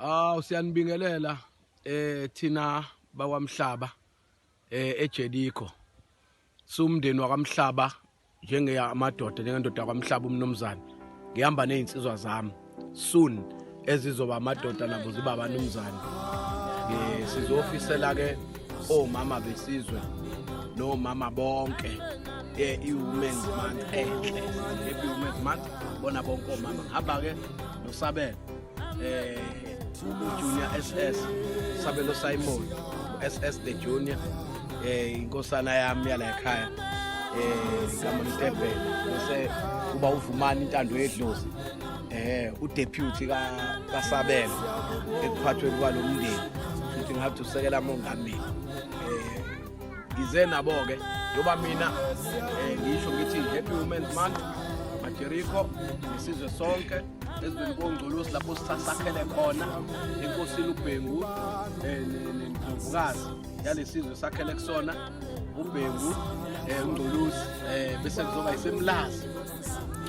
Siyanibingelela thina bakwamhlaba eJericho. Sumndeni wakwamhlaba njengeyamadoda njengendoda kwaMhlaba umnumzane. Ngihamba nezinsizwa zami soon ezizoba amadoda nabo ziba abanumzane. Sizofisela ke omama besizwe nomama bonke i-Women's Month enhle. Happy Women's Month bona bonke omama. Ngihamba ke noSabelo Junior SS Sabelo Simon SS the Junior inkosana yami yala ekhaya kaMntebele bese kuba uVumani Intando Edlozi uDeputy kaSabelo ekuphathweni kwalomndeni futhi ngihathi usekela mongameli ngize nabo ke ngoba mina ngisho ngithi Happy Women's Month Jericho isizwe sonke ezweni koNgcolosi lapho sisakhele khona enkosini uBhengu nendlovukazi yalesizwe sakhele kusona uBhengu uNgcolosi bese kuzoba isemlazi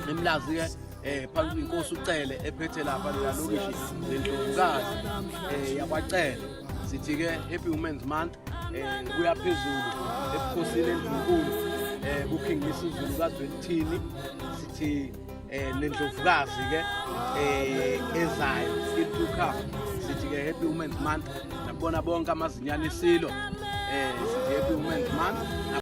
emlazi ke phansi inkosi uCele ephethe lapha lalokishi lendlovukazi yabacele sithi ke Happy Women's Month kuya phezulu ebukhosini endlunkulu kuKing Lisizulu kaZwelithini sithi lendlovukazi ke ezayo still to come sithi ke Happy Women's Month nabona bonke amazinyane isilo sithi Happy Women's Month.